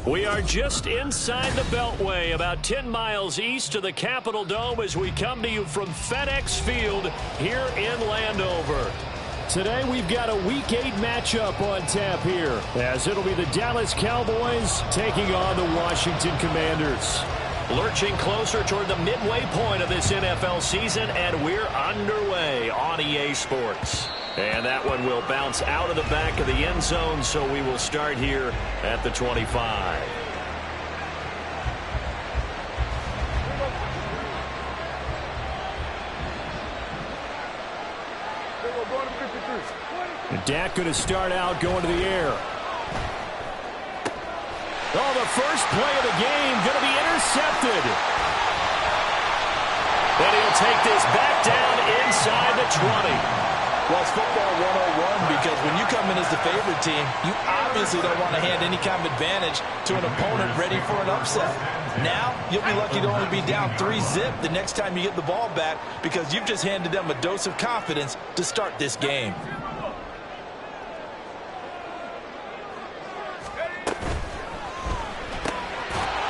We are just inside the Beltway, about 10 miles east of the Capitol Dome as we come to you from FedEx Field here in Landover. Today we've got a Week 8 matchup on tap here, as it'll be the Dallas Cowboys taking on the Washington Commanders. Lurching closer toward the midway point of this NFL season, and we're underway on EA Sports. And that one will bounce out of the back of the end zone, so we will start here at the 25. And Dak going to start out going to the air. Oh, the first play of the game going to be intercepted. And he'll take this back down inside the 20. Well, it's football 101 because when you come in as the favorite team, you obviously don't want to hand any kind of advantage to an opponent ready for an upset. Now, you'll be lucky to only be down 3-zip the next time you get the ball back because you've just handed them a dose of confidence to start this game.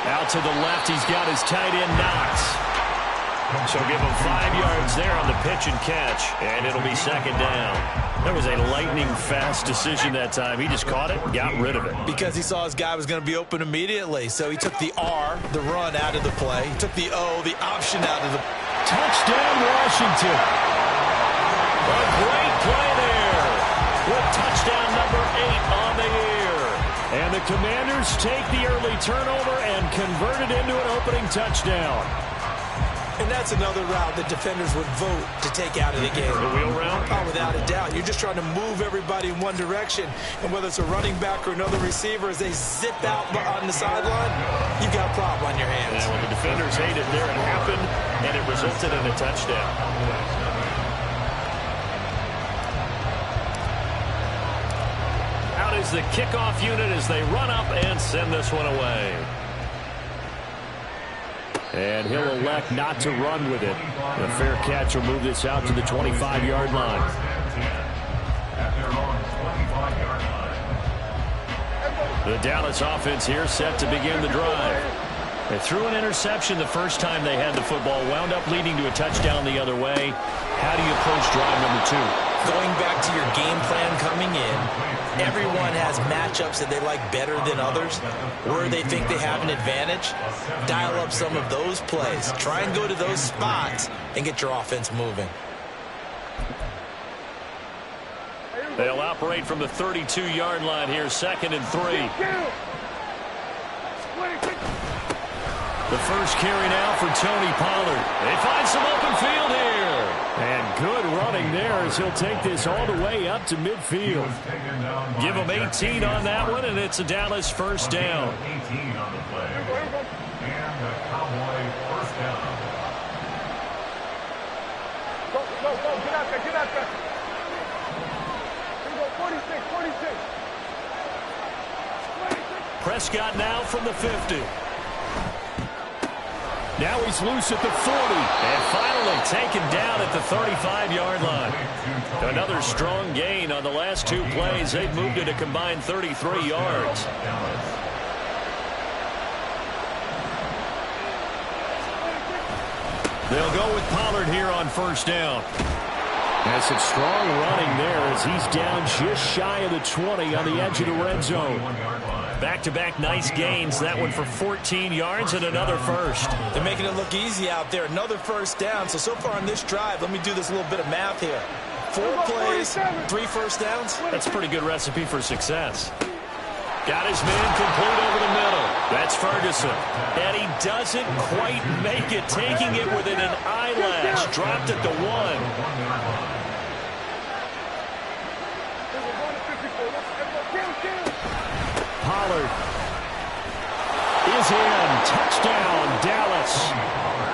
Out to the left, he's got his tight end Knox. So give him 5 yards there on the pitch and catch, and it'll be second down. That was a lightning-fast decision that time. He just caught it and got rid of it. Because he saw his guy was going to be open immediately, so he took the R, the run, out of the play. He took the O, the option, out of the... Touchdown, Washington. A great play there with touchdown number 8 on the year. And the Commanders take the early turnover and convert it into an opening touchdown. And that's another route that defenders would vote to take out of the game. The wheel route? Oh, without a doubt. You're just trying to move everybody in one direction. And whether it's a running back or another receiver, as they zip out on the sideline, you've got a problem on your hands. And when the defenders hate it, there it happened, and it resulted in a touchdown. Out is the kickoff unit as they run up and send this one away. And he'll elect not to run with it. The fair catch will move this out to the 25-yard line. The Dallas offense here set to begin the drive. They threw an interception the first time they had the football, wound up leading to a touchdown the other way. How do you approach drive number 2? Going back to your game plan coming in, everyone has matchups that they like better than others, where they think they have an advantage. Dial up some of those plays. Try and go to those spots and get your offense moving. They'll operate from the 32-yard line here, 2nd and 3. The first carry now for Tony Pollard. They find some open field here. And good running there as he'll take this all the way up to midfield. Give him 18 on that one, and it's a Dallas first down. 18 on the play. And the Cowboy first down. Go, get out there, get out there. Here we go, 46, 46. Prescott now from the 50. Now he's loose at the 40. And finally taken down at the 35-yard line. Another strong gain on the last 2 plays. They've moved it a combined 33 yards. They'll go with Pollard here on first down. That's some strong running there as he's down just shy of the 20 on the edge of the red zone. Back-to-back nice gains. That one for 14 yards and another first. They're making it look easy out there. Another first down. So far on this drive, let me do this little bit of math here. 4 plays, 3 first downs. That's a pretty good recipe for success. Got his man complete over the middle. That's Ferguson. And he doesn't quite make it, taking it within an eyelash. Dropped at the 1. Pollard is in. Touchdown, Dallas.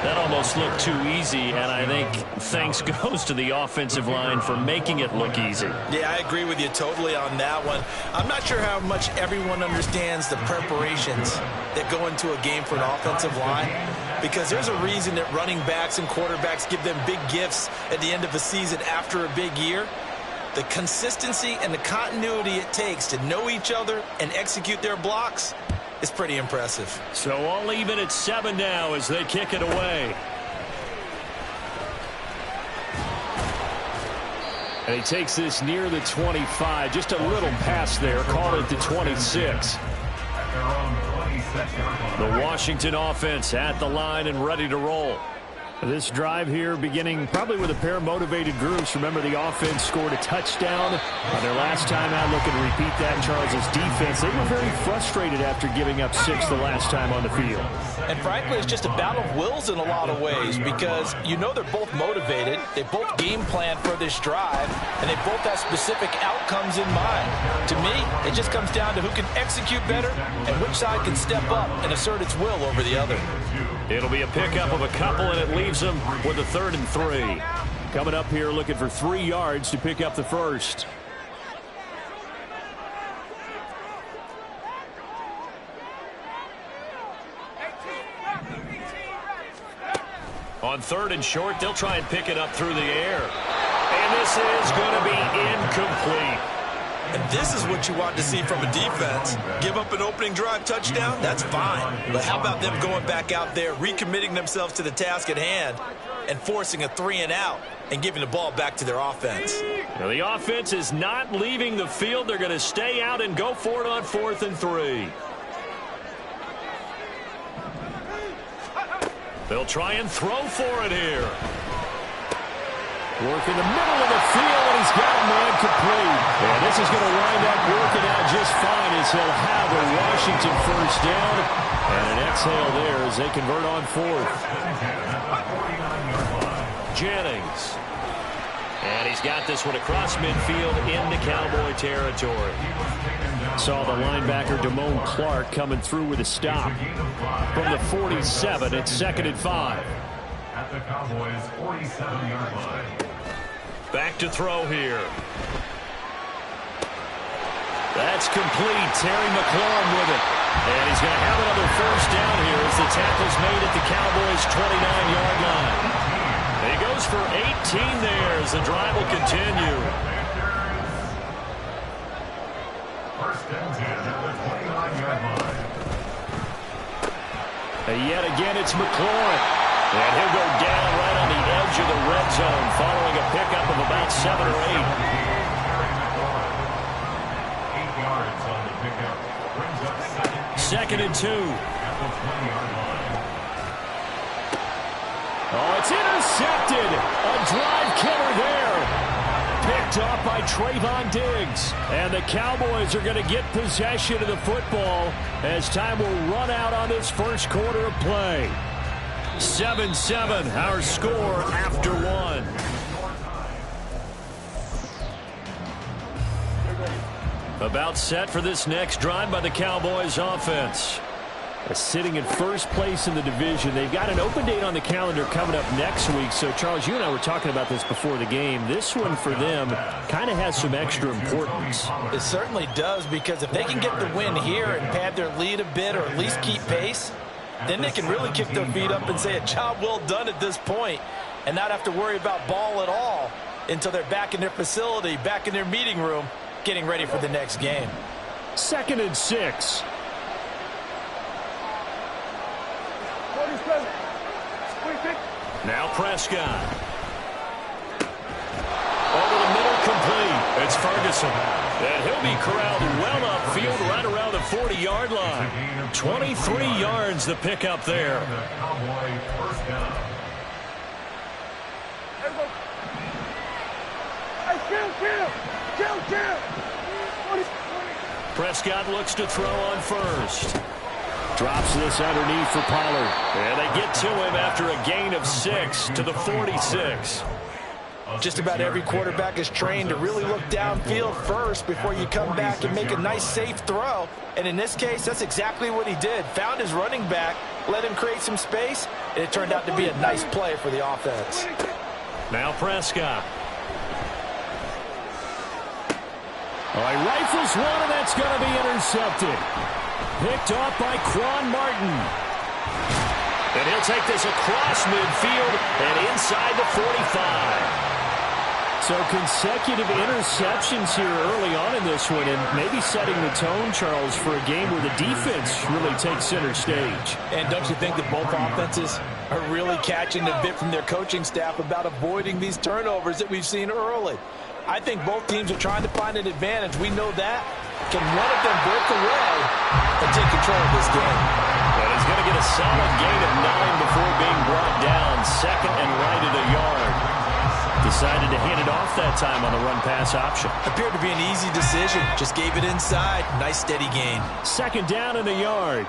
That almost looked too easy, and I think thanks goes to the offensive line for making it look easy. Yeah, I agree with you totally on that one. I'm not sure how much everyone understands the preparations that go into a game for an offensive line, because there's a reason that running backs and quarterbacks give them big gifts at the end of a season after a big year. The consistency and the continuity it takes to know each other and execute their blocks, is pretty impressive. So all even at 7 now as they kick it away. And he takes this near the 25. Just a little pass there. Called it the 26. The Washington offense at the line and ready to roll. This drive here beginning probably with a pair of motivated groups. Remember, the offense scored a touchdown on their last time out. Looking to repeat that. Charles's defense, they were very frustrated after giving up 6 the last time on the field. And frankly, it's just a battle of wills in a lot of ways because you know they're both motivated. They both game plan for this drive, and they both have specific outcomes in mind. To me, it just comes down to who can execute better and which side can step up and assert its will over the other. It'll be a pickup of a couple, and it leaves them with a 3rd and 3. Coming up here looking for 3 yards to pick up the first. On 3rd and short, they'll try and pick it up through the air. And this is going to be incomplete. And this is what you want to see from a defense. Give up an opening drive touchdown, that's fine. But how about them going back out there, recommitting themselves to the task at hand, and forcing a 3-and-out and giving the ball back to their offense? Now, the offense is not leaving the field. They're going to stay out and go for it on 4th and 3. They'll try and throw for it here. Work in the middle of the field, and he's got a man complete. And this is going to wind up working out just fine as he'll have a Washington first down. And an exhale there as they convert on 4th. Jennings. And he's got this one across midfield into Cowboy territory. Saw the linebacker Damone Clark coming through with a stop. From the 47, it's 2nd and 5. At the Cowboys' 47-yard line. Back to throw here. That's complete. Terry McLaurin with it. And he's going to have another first down here as the tackle's made at the Cowboys' 29-yard line. And he goes for 18 there as the drive will continue. First and 10 at the 29-yard line. And yet again, it's McLaurin. And he'll go down right on the edge of the red zone following a pickup of about 7 or 8. 8 yards on the pickup. Brings up 2nd and 2. at the 20-yard line. Oh, it's intercepted. A drive killer there. Picked off by Trayvon Diggs. And the Cowboys are going to get possession of the football as time will run out on this first quarter of play. 7-7, our score after 1. About set for this next drive by the Cowboys offense. Sitting in first place in the division. They've got an open date on the calendar coming up next week. So, Charles, you and I were talking about this before the game. This one for them kind of has some extra importance. It certainly does, because if they can get the win here and pad their lead a bit or at least keep pace, then they can really kick their feet up and say a job well done at this point and not have to worry about ball at all until they're back in their facility, back in their meeting room, getting ready for the next game. 2nd and 6. Now Prescott. Over the middle, complete. It's Ferguson. And he'll be corralled well upfield right around the 40-yard line. 23 yards the pickup there. Cowboy first down. Prescott looks to throw on first. Drops this underneath for Pollard. And they get to him after a gain of 6 to the 46. Just about every quarterback is trained to really look downfield first before you come back and make a nice, safe throw. And in this case, that's exactly what he did. Found his running back, let him create some space, and it turned out to be a nice play for the offense. Now Prescott. All right, rifles one, and that's going to be intercepted. Picked off by Quan Martin. And he'll take this across midfield and inside the 45. So consecutive interceptions here early on in this one, and maybe setting the tone, Charles, for a game where the defense really takes center stage. And don't you think that both offenses are really catching a bit from their coaching staff about avoiding these turnovers that we've seen early? I think both teams are trying to find an advantage. We know that. Can one of them break away and take control of this game? But he's going to get a solid gain of 9 before being brought down. Second and right at a yard. Decided to hand it off that time on the run-pass option. Appeared to be an easy decision. Just gave it inside. Nice steady gain. Second down and a yard.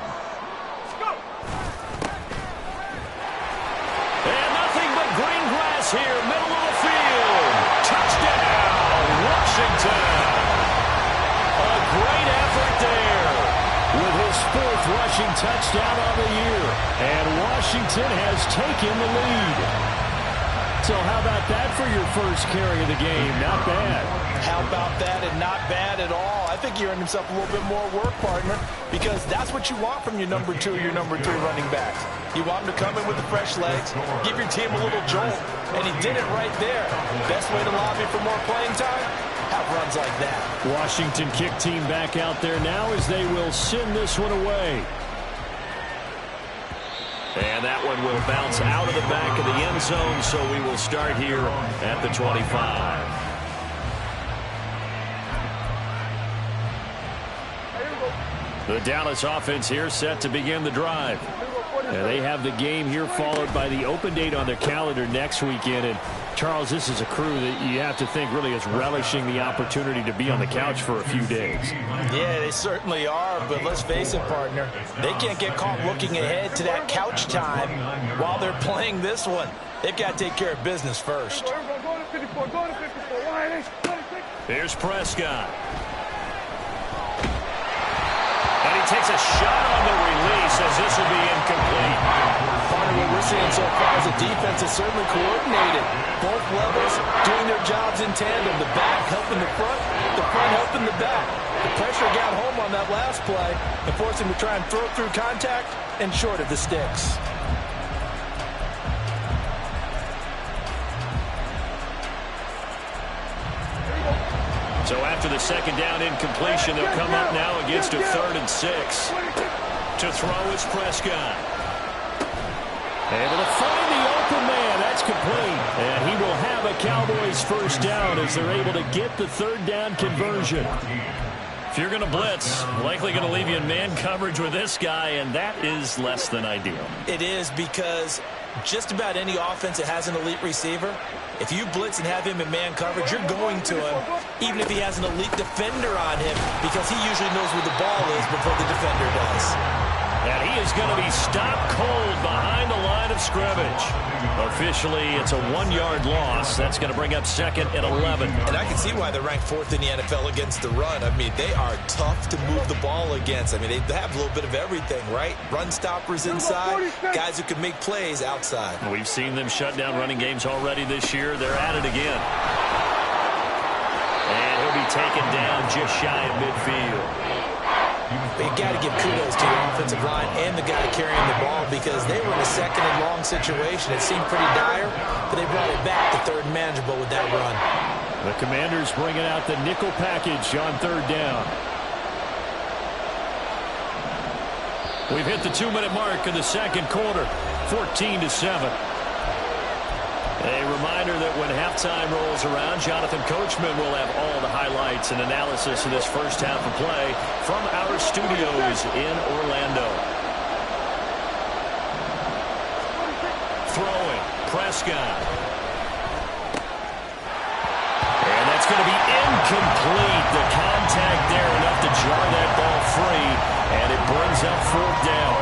And nothing but green grass here, middle of the field. Touchdown, Washington. A great effort there with his 4th rushing touchdown on the year. And Washington has taken the lead. So how about that for your first carry of the game? Not bad. How about that, and not bad at all. I think he earned himself a little bit more work, partner, because that's what you want from your number 2 or your number 3 running backs. You want him to come in with the fresh legs, give your team a little jolt, and he did it right there. Best way to lobby for more playing time? Have runs like that. Washington kick team back out there now as they will send this one away. And that one will bounce out of the back of the end zone, so we will start here at the 25. The Dallas offense here set to begin the drive. And they have the game here followed by the open date on their calendar next weekend. And Charles, this is a crew that you have to think really is relishing the opportunity to be on the couch for a few days. Yeah, they certainly are, but let's face it, partner. They can't get caught looking ahead to that couch time while they're playing this one. They've got to take care of business first. Here's Prescott. And he takes a shot on the release as this will be incomplete. Part of what we're seeing so far is the defense is certainly coordinated. Both levels doing their jobs in tandem. The back helping the front helping the back. The pressure got home on that last play and forced him to try and throw through contact and short of the sticks. So after the second down incompletion, they'll come up now against a 3rd and 6. To throw is Prescott. Able to find the open man. That's complete. And he will have a Cowboys first down as they're able to get the 3rd down conversion. If you're going to blitz, likely going to leave you in man coverage with this guy, and that is less than ideal. It is, because just about any offense that has an elite receiver, if you blitz and have him in man coverage, you're going to him, even if he has an elite defender on him, because he usually knows where the ball is before the defender does. And he is going to be stopped cold behind the line of scrimmage. Officially, it's a 1-yard loss. That's going to bring up 2nd and 11. And I can see why they're ranked 4th in the NFL against the run. I mean, they are tough to move the ball against. I mean, they have a little bit of everything, right? Run stoppers inside, guys who can make plays outside. We've seen them shut down running games already this year. They're at it again. And he'll be taken down just shy of midfield. But you got to give kudos to the offensive line and the guy carrying the ball, because they were in a 2nd and long situation. It seemed pretty dire, but they brought it back to 3rd and manageable with that run. The Commanders bringing out the nickel package on 3rd down. We've hit the 2-minute mark in the second quarter, 14-7. A reminder that when halftime rolls around, Jonathan Coachman will have all the highlights and analysis of this first half of play from our studios in Orlando. Throwing, Prescott. And that's going to be incomplete. The contact there enough to jar that ball free, and it brings up 4th down.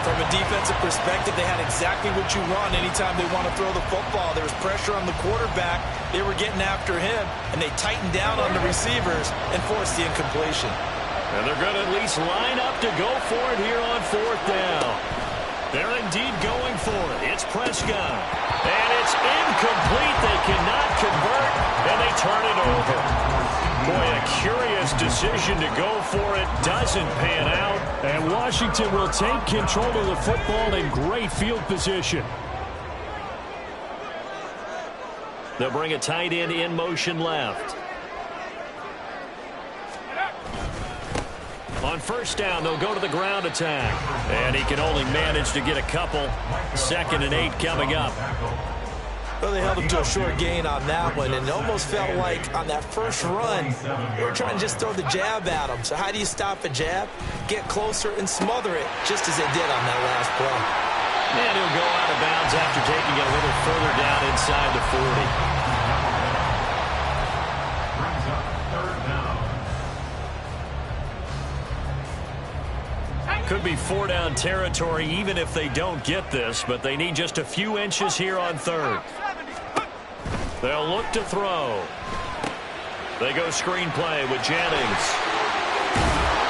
From a defensive perspective, they had exactly what you want anytime they want to throw the football. There was pressure on the quarterback. They were getting after him, and they tightened down on the receivers and forced the incompletion. And they're going to at least line up to go for it here on 4th down. They're indeed going for it. It's Prescott. And it's incomplete. They cannot convert, and they turn it over. Boy, a curious decision to go for it. Doesn't pan out. And Washington will take control of the football in great field position. They'll bring a tight end in motion left. On first down, they'll go to the ground attack. And he can only manage to get a couple. 2nd and 8 coming up. Well, they held him to a short gain on that one, and it almost felt like on that first run, they were trying to just throw the jab at him. So how do you stop a jab? Get closer and smother it, just as they did on that last play. And he'll go out of bounds after taking it a little further down inside the 40. Could be 4-down territory even if they don't get this, but they need just a few inches here on 3rd. They'll look to throw. They go screen play with Jennings.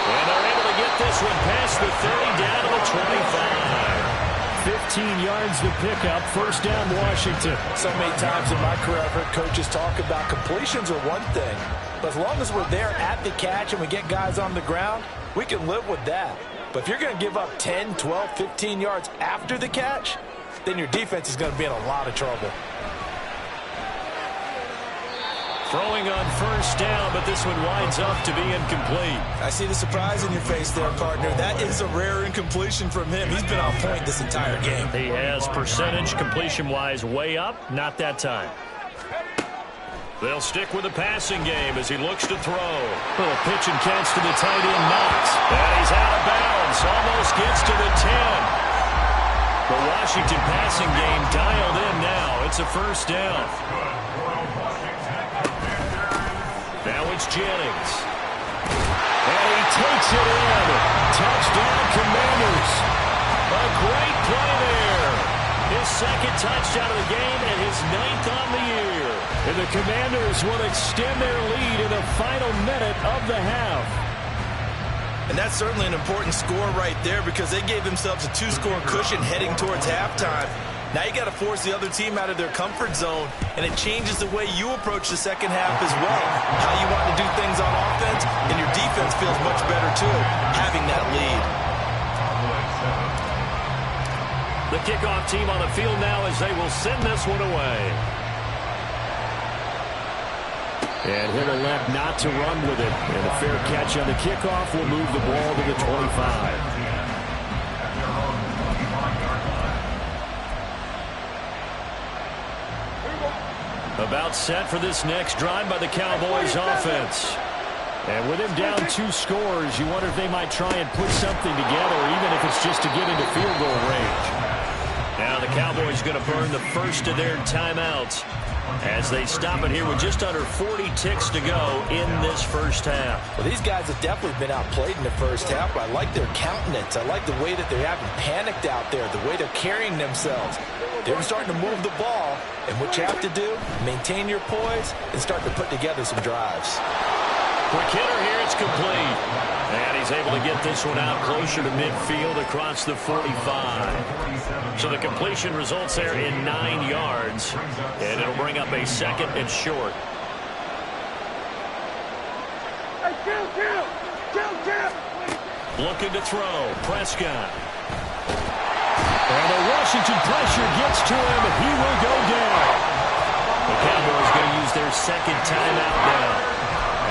And they're able to get this one past the 30 down to the 25. 15 yards to pick up. 1st down, Washington. So many times in my career, I've heard coaches talk about completions are one thing. But as long as we're there at the catch and we get guys on the ground, we can live with that. But if you're going to give up 10, 12, 15 yards after the catch, then your defense is going to be in a lot of trouble. Throwing on 1st down, but this one winds up to be incomplete. I see the surprise in your face there, partner. That is a rare incompletion from him. He's been on point this entire game. He has percentage completion-wise way up. Not that time. They'll stick with the passing game as he looks to throw. Little pitch and catch to the tight end, Knox. And he's out of bounds. Almost gets to the 10. The Washington passing game dialed in now. It's a 1st down. Now it's Jennings. And he takes it in. Touchdown, Commanders. A great play there. His 2nd touchdown of the game and his 9th on the year. And the Commanders will extend their lead in the final minute of the half. And that's certainly an important score right there because they gave themselves a 2-score cushion heading towards halftime. Now you got to force the other team out of their comfort zone, and it changes the way you approach the 2nd half as well. How you want to do things on offense, and your defense feels much better too, having that lead. The kickoff team on the field now as they will send this one away. And he'll elect not to run with it. And a fair catch on the kickoff will move the ball to the 25. About set for this next drive by the Cowboys offense. And with him down 2 scores, you wonder if they might try and put something together, even if it's just to get into field goal range. Now the Cowboys going to burn the first of their timeouts as they stop it here with just under 40 ticks to go in this 1st half. Well, these guys have definitely been outplayed in the 1st half, but I like their countenance. I like the way that they haven't panicked out there, the way they're carrying themselves. They're starting to move the ball, and what you have to do, maintain your poise and start to put together some drives. Quick hitter here, it's complete. And he's able to get this one out closer to midfield across the 45. So the completion results there in 9 yards. And it'll bring up a 2nd and short. Looking to throw. Prescott. And the Washington pressure gets to him, and he will go down. The Cowboys going to use their 2nd timeout now,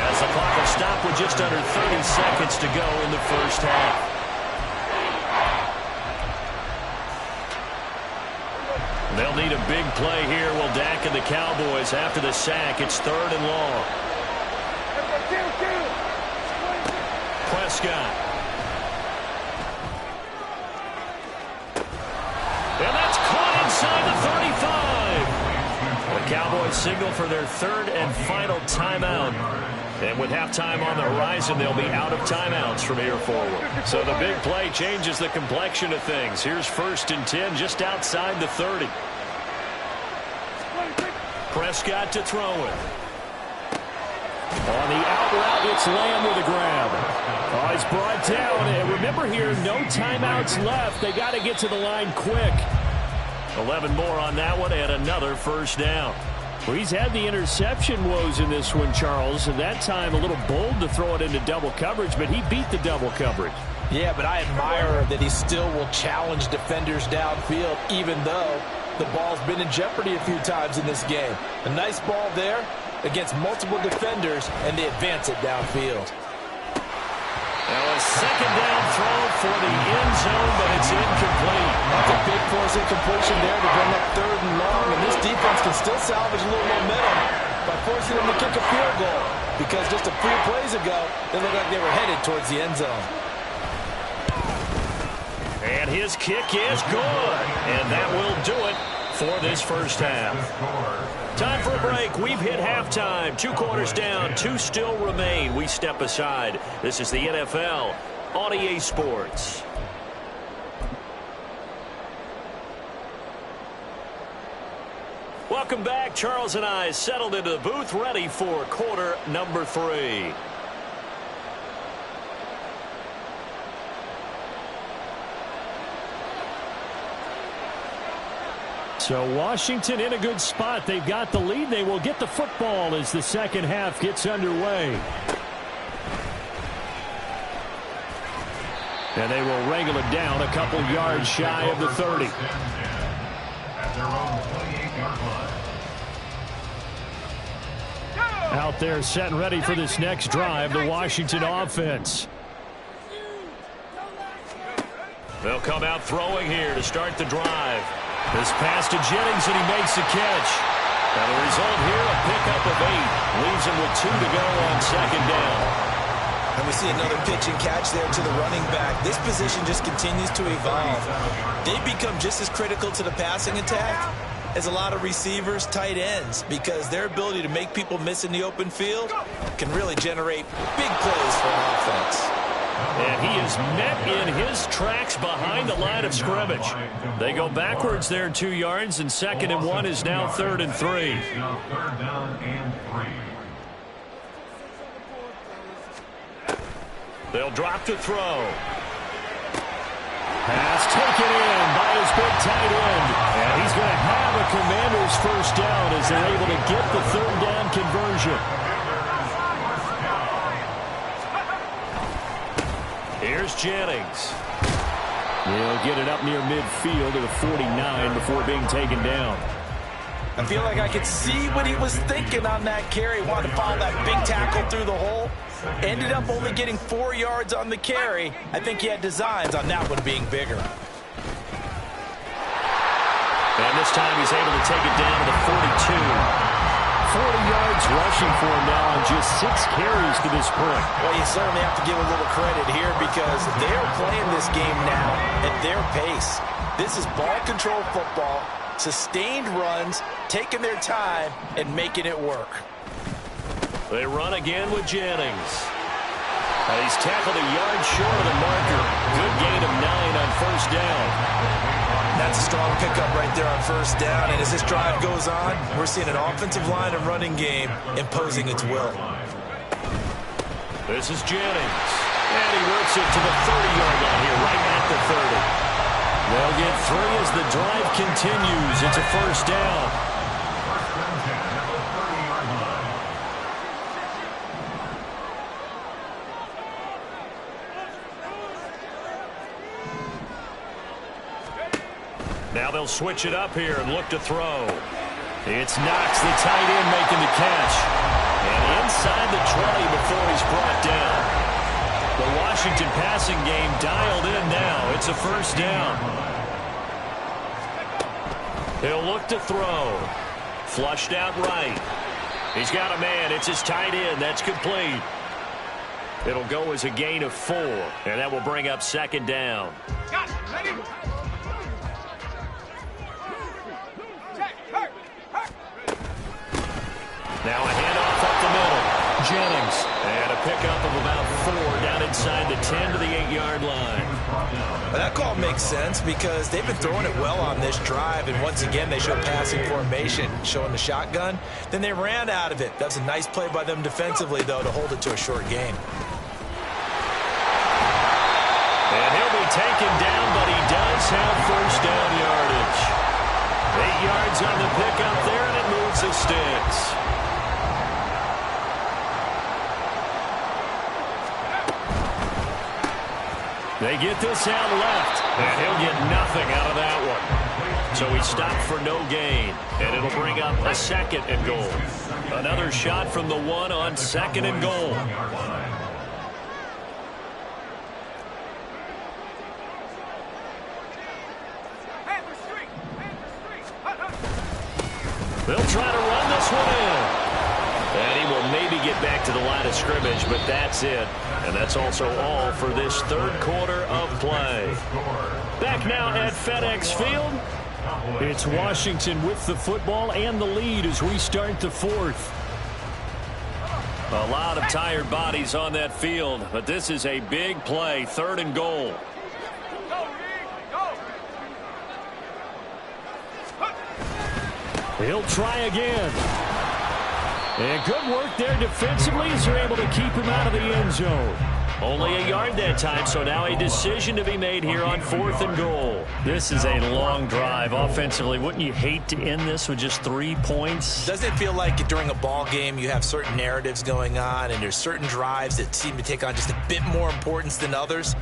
as the clock will stop with just under 30 seconds to go in the 1st half. They'll need a big play here. Will Dak and the Cowboys after the sack. It's 3rd and long. Prescott. And that's caught inside the 35. The Cowboys signal for their 3rd and final timeout. And with halftime on the horizon, they'll be out of timeouts from here forward. So the big play changes the complexion of things. Here's 1st and 10 just outside the 30. Prescott to throw it. On the out route, it's Lamb with a grab. Oh, he's brought down. And remember here, no timeouts left. They got to get to the line quick. 11 more on that one and another 1st down. Well, he's had the interception woes in this one, Charles, and that time a little bold to throw it into double coverage, but he beat the double coverage. Yeah, but I admire that he still will challenge defenders downfield, even though the ball's been in jeopardy a few times in this game. A nice ball there against multiple defenders, and they advance it downfield. Now a second down throw for the end zone, but it's incomplete. That's a big force incompletion there to bring up 3rd and long, and this defense can still salvage a little momentum by forcing them to kick a field goal, because just a few plays ago, they looked like they were headed towards the end zone. And his kick is good, and that will do it for this first half. Time for a break. We've hit halftime. 2 quarters down, 2 still remain. We step aside. This is the NFL on EA Sports. Welcome back. Charles and I settled into the booth, ready for quarter number 3. So Washington in a good spot. They've got the lead. They will get the football as the second half gets underway. And they will wrangle it down a couple yards shy of the 30. Out there set and ready for this next drive, the Washington offense. They'll come out throwing here to start the drive. This pass to Jennings, and he makes the catch. Now the result here, a pickup of 8. Leaves him with 2 to go on second down. And we see another pitch and catch there to the running back. This position just continues to evolve. They become just as critical to the passing attack as a lot of receivers, tight ends, because their ability to make people miss in the open field can really generate big plays for an offense. And he is met in his tracks behind the line of scrimmage. They go backwards there 2 yards, and 2nd and 1 is now 3rd and 3. They'll drop to throw. Pass taken in by his big tight end. And he's going to have a Commanders first down as they're able to get the 3rd down conversion. Here's Jennings. He'll get it up near midfield to the 49 before being taken down. I feel like I could see what he was thinking on that carry. Wanted to follow that big tackle through the hole. Ended up only getting 4 yards on the carry. I think he had designs on that one being bigger. And this time he's able to take it down to the 42. 40 yards rushing for him now on just 6 carries to this point. Well, you certainly have to give a little credit here because they are playing this game now at their pace. This is ball control football, sustained runs, taking their time, and making it work. They run again with Jennings. And he's tackled a yard short of the marker. Good gain of 9 on first down. That's a strong pickup right there on first down. And as this drive goes on, we're seeing an offensive line and running game imposing its will. This is Jennings. And he works it to the 30-yard line here, right at the 30. They'll get 3 as the drive continues. It's a first down. Now they'll switch it up here and look to throw. It's Knox, the tight end, making the catch. And inside the 20 before he's brought down. The Washington passing game dialed in now. It's a first down. He'll look to throw. Flushed out right. He's got a man. It's his tight end. That's complete. It'll go as a gain of 4. And that will bring up second down. Got it. Ready? Now a handoff up the middle. Jennings. And a pickup of about 4 down inside the 10 to the 8-yard line. Well, that call makes sense because they've been throwing it well on this drive, and once again they show passing formation, showing the shotgun. Then they ran out of it. That's a nice play by them defensively, though, to hold it to a short gain. And he'll be taken down, but he does have first down yardage. 8 yards on the pickup there, and it moves the sticks. They get this out left, and he'll get nothing out of that one. So he stopped for no gain, and it'll bring up a 2nd and goal. Another shot from the 1 on 2nd and goal. They'll try to run this one in. And he will maybe get back to the line of scrimmage, but that's it. And that's also all for this 3rd quarter of play. Back now at FedEx Field. It's Washington with the football and the lead as we start the 4th. A lot of tired bodies on that field, but this is a big play, 3rd and goal. He'll try again. And good work there defensively as they're able to keep him out of the end zone. Only a yard that time, so now a decision to be made here on 4th and goal. This is a long drive offensively. Wouldn't you hate to end this with just 3 points? Doesn't it feel like during a ball game you have certain narratives going on and there's certain drives that seem to take on just a bit more importance than others?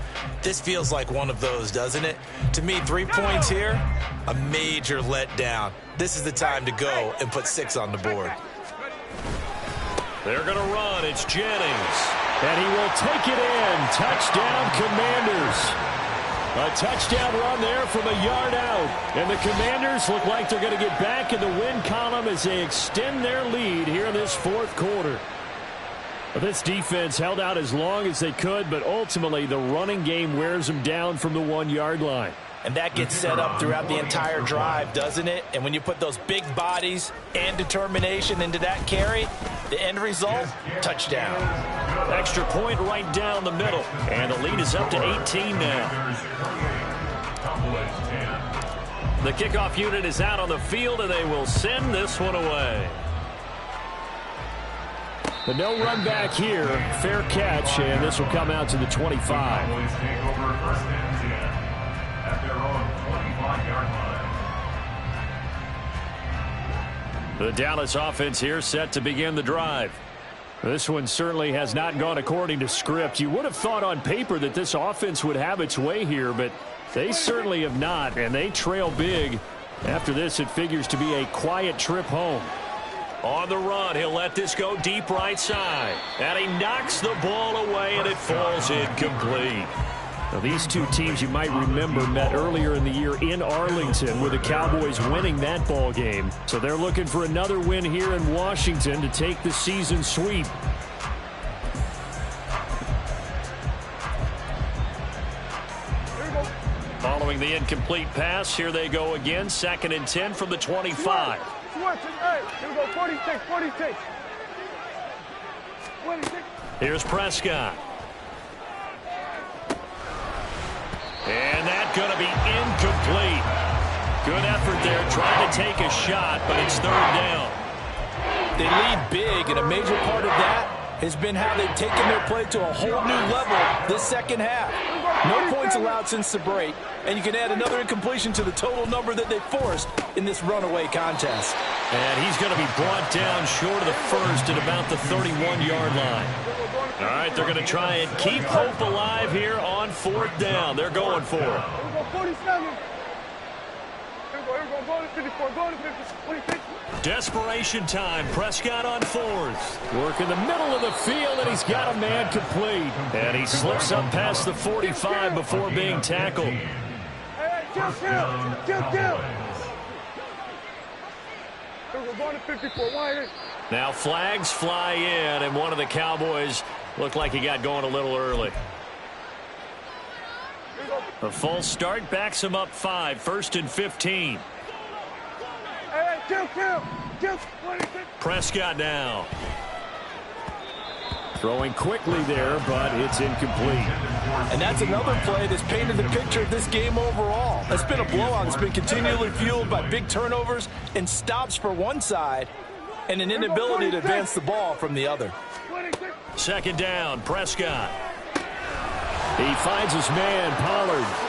This feels like one of those, doesn't it? To me, 3 points here, a major letdown. This is the time to go and put 6 on the board. They're going to run. It's Jennings. And he will take it in. Touchdown, Commanders. A touchdown run there from a yard out. And the Commanders look like they're going to get back in the win column as they extend their lead here in this 4th quarter. This defense held out as long as they could, but ultimately the running game wears them down from the 1-yard line. And that gets set up throughout the entire drive, doesn't it? And when you put those big bodies and determination into that carry, the end result, touchdown. Extra point right down the middle. And the lead is up to 18 now. The kickoff unit is out on the field, and they will send this one away. The no run back here. Fair catch, and this will come out to the 25. The Dallas offense here set to begin the drive. This one certainly has not gone according to script. You would have thought on paper that this offense would have its way here, but they certainly have not, and they trail big. After this, it figures to be a quiet trip home. On the run, he'll let this go deep right side. And he knocks the ball away, and it falls incomplete. Now, these two teams, you might remember, met earlier in the year in Arlington with the Cowboys winning that ball game. So they're looking for another win here in Washington to take the season sweep. Following the incomplete pass, here they go again. 2nd and 10 from the 25. Here we go, 46, 46. 26. Here's Prescott. And that's going to be incomplete. Good effort there, trying to take a shot, but it's 3rd down. They lead big, and a major part of that has been how they've taken their play to a whole new level this 2nd half. No points allowed since the break, and you can add another incompletion to the total number that they forced in this runaway contest. And he's going to be brought down short of the first at about the 31-yard line. All right, they're going to try and keep hope alive here on 4th down. They're going for it. Here we go, 47. Here we go, go to 54, go to 50, 26. Desperation time. Prescott on 4th. Work in the middle of the field, and he's got a man complete. And he slips up past the 45 before being tackled. Hey, kill. Here we go, go to 54, wide. Now flags fly in, and one of the Cowboys looked like he got going a little early. A false start backs him up 5, 1st and 15. Hey, kill. 26. Prescott now. Throwing quickly there, but it's incomplete. And that's another play that's painted the picture of this game overall. It's been a blowout. It's been continually fueled by big turnovers and stops for one side and an inability to advance the ball from the other. 2nd down, Prescott. He finds his man, Pollard.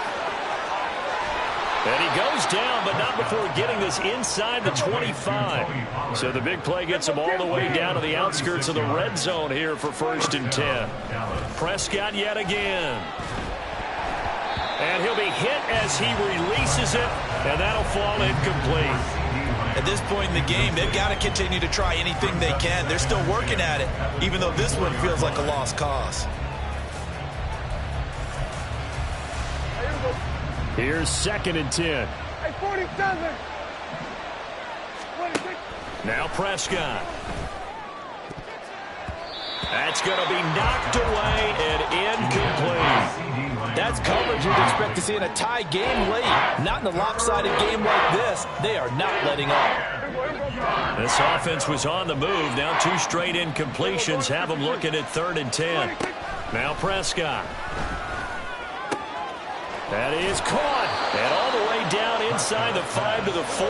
And he goes down, but not before getting this inside the 25. So the big play gets him all the way down to the outskirts of the red zone here for 1st and 10. Prescott yet again. And he'll be hit as he releases it, and that'll fall incomplete. At this point in the game, they've got to continue to try anything they can. They're still working at it, even though this one feels like a lost cause. Here's 2nd and 10. Hey, 47. 26. Now Prescott. That's going to be knocked away and incomplete. That's coverage you'd expect to see in a tie game late. Not in a lopsided game like this. They are not letting up. This offense was on the move. Now 2 straight incompletions have them looking at 3rd and 10. Now Prescott. That is caught. And all the way down inside the 5 to the 4.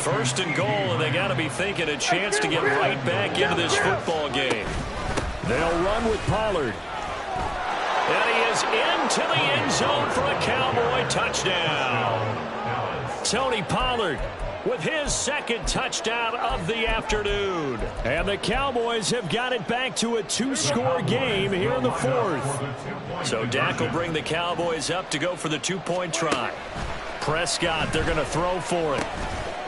1st and goal, and they got to be thinking a chance to get right back into this football game. They'll run with Pollard. And he is into the end zone for a Cowboy touchdown. Tony Pollard with his 2nd touchdown of the afternoon. And the Cowboys have got it back to a 2-score game here in the 4th. So Dak will bring the Cowboys up to go for the 2-point try. Prescott, they're going to throw for it.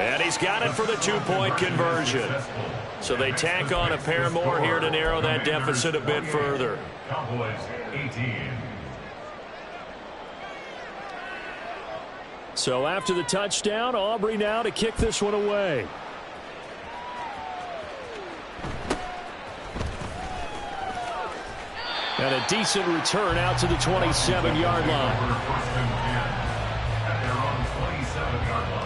And he's got it for the 2-point conversion. So they tack on a pair more here to narrow that deficit a bit further. Cowboys 18. So after the touchdown, Aubrey now to kick this one away. And a decent return out to the 27-yard line. At their own 27-yard line.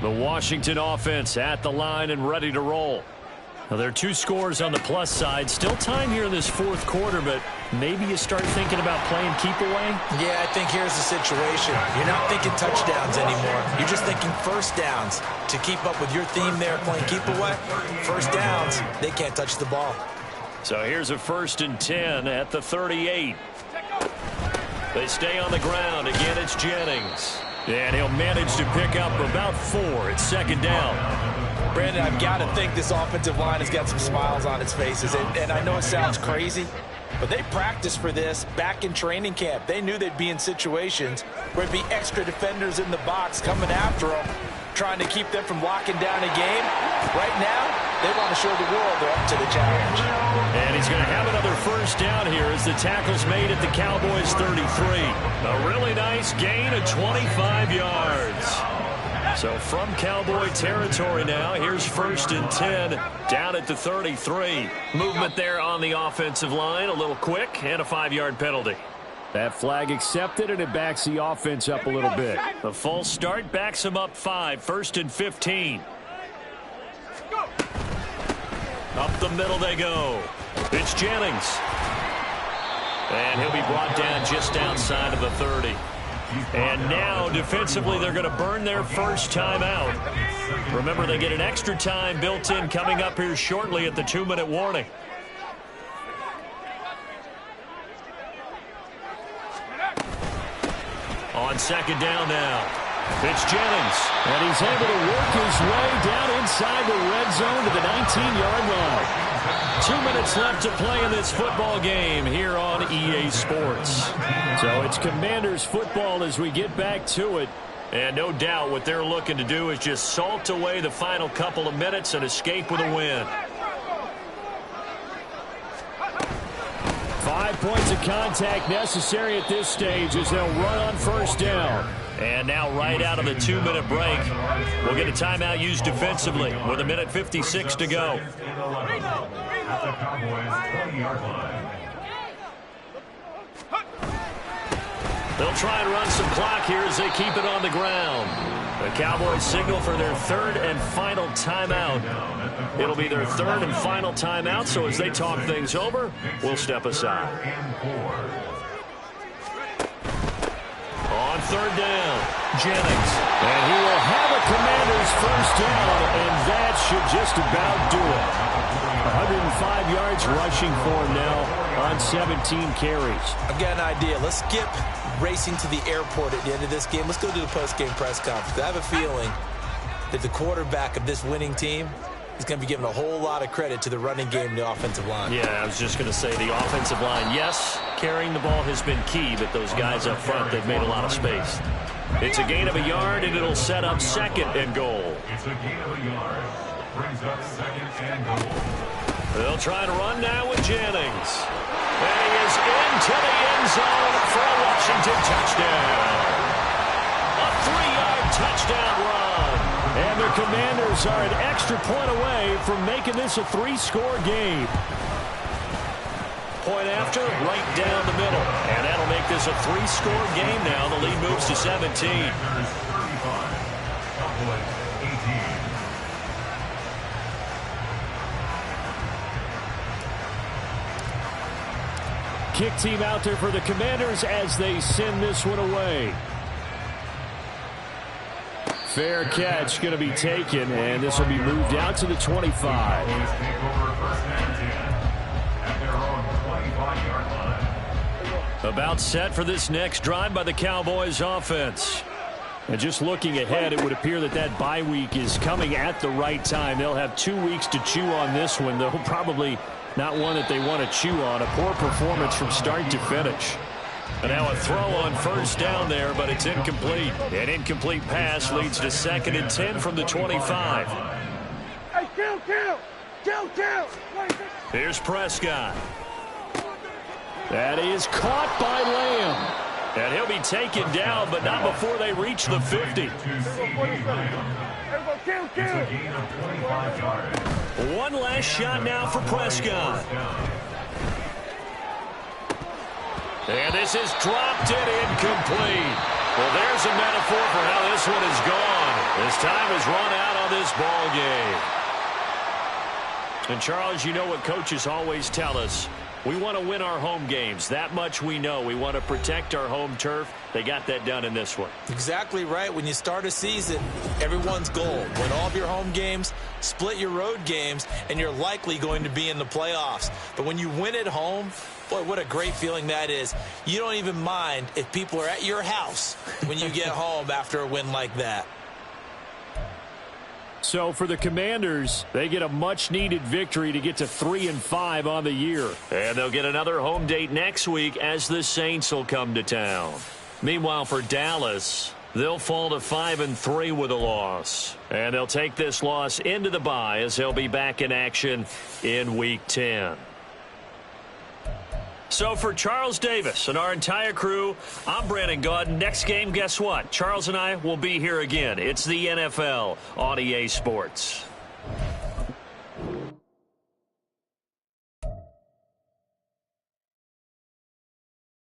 The Washington offense at the line and ready to roll. Now, there are 2 scores on the plus side. Still time here in this 4th quarter, but maybe you start thinking about playing keep away? Yeah, I think here's the situation. You're not thinking touchdowns anymore. You're just thinking first downs. To keep up with your theme there, playing keep away, first downs, they can't touch the ball. So here's a 1st and 10 at the 38. They stay on the ground. Again, it's Jennings. And he'll manage to pick up about 4. It's 2nd down. Brandon, I've got to think this offensive line has got some smiles on its faces. And I know it sounds crazy, but they practiced for this back in training camp. They knew they'd be in situations where it'd be extra defenders in the box coming after them, trying to keep them from locking down a game. Right now, they want to show the world they're up to the challenge. And he's going to have another 1st down here as the tackle's made at the Cowboys 33. A really nice gain of 25 yards. So from Cowboy territory now, here's 1st and 10 down at the 33. Movement there on the offensive line, a little quick, and a 5-yard penalty. That flag accepted, and it backs the offense up a little bit. The false start backs him up 5, 1st and 15. Up the middle they go. It's Jennings. And he'll be brought down just outside of the 30. And now, defensively, they're going to burn their first timeout. Remember, they get an extra time built in coming up here shortly at the 2-minute warning. On 2nd down now. It's Jennings. And he's able to work his way down inside the red zone to the 19-yard line. 2 minutes left to play in this football game here on EA Sports. So it's Commanders football as we get back to it. And no doubt what they're looking to do is just salt away the final couple of minutes and escape with a win. 5 points of contact necessary at this stage as they'll run on 1st down. And now right out of the 2-minute break, we'll get a timeout used defensively with 1:56 to go. At the Cowboys 20-yard line. They'll try and run some clock here as they keep it on the ground. The Cowboys signal for their 3rd and final timeout. It'll be their 3rd and final timeout, so as they talk things over, we'll step aside. On 3rd down, Jennings. And he will have a Commanders 1st down, and that should just about do it. 105 yards rushing for him now on 17 carries. I've got an idea. Let's skip racing to the airport at the end of this game. Let's go to the post-game press conference. I have a feeling that the quarterback of this winning team is going to be giving a whole lot of credit to the running game and the offensive line. Yeah, I was just going to say the offensive line. Yes, carrying the ball has been key, but those guys up front, they've made a lot of space. It's a gain of a yard, and it'll set up 2nd and goal. It's a gain of a yard. Brings up 2nd and goal. They'll try to run now with Jennings. And he is into the end zone for a Washington touchdown. A 3-yard touchdown run. And the Commanders are an extra point away from making this a 3-score game. Point after, right down the middle. And that'll make this a 3-score game now. The lead moves to 17. Commanders 35, Cowboys 18. Kick team out there for the Commanders as they send this one away. Fair catch going to be taken, and this will be moved out to the 25. Cowboys take over 1st and 10 at their own 25-yard line. About set for this next drive by the Cowboys offense. And just looking ahead, it would appear that that bye week is coming at the right time. They'll have 2 weeks to chew on this one, though probably not one that they want to chew on. A poor performance from start to finish. And now a throw on 1st down there, but it's incomplete. An incomplete pass leads to 2nd and 10 from the 25. Hey, kill! Here's Prescott. That is caught by Lamb. And he'll be taken down, but not before they reach the 50. It's a gain of 25 yards. One last shot now for Prescott. And this is dropped and incomplete. Well, there's a metaphor for how this one is gone. This time has run out on this ball game. And, Charles, you know what coaches always tell us. We want to win our home games. That much we know. We want to protect our home turf. They got that done in this one. Exactly right. When you start a season, everyone's goal: win all of your home games, split your road games, and you're likely going to be in the playoffs. But when you win at home, boy, what a great feeling that is. You don't even mind if people are at your house when you get home after a win like that. So for the Commanders, they get a much-needed victory to get to 3-5 on the year. And they'll get another home date next week as the Saints will come to town. Meanwhile, for Dallas, they'll fall to 5-3 with a loss. And they'll take this loss into the bye as they'll be back in action in Week 10. So for Charles Davis and our entire crew, I'm Brandon Gaudin. Next game, guess what? Charles and I will be here again. It's the NFL on EA Sports.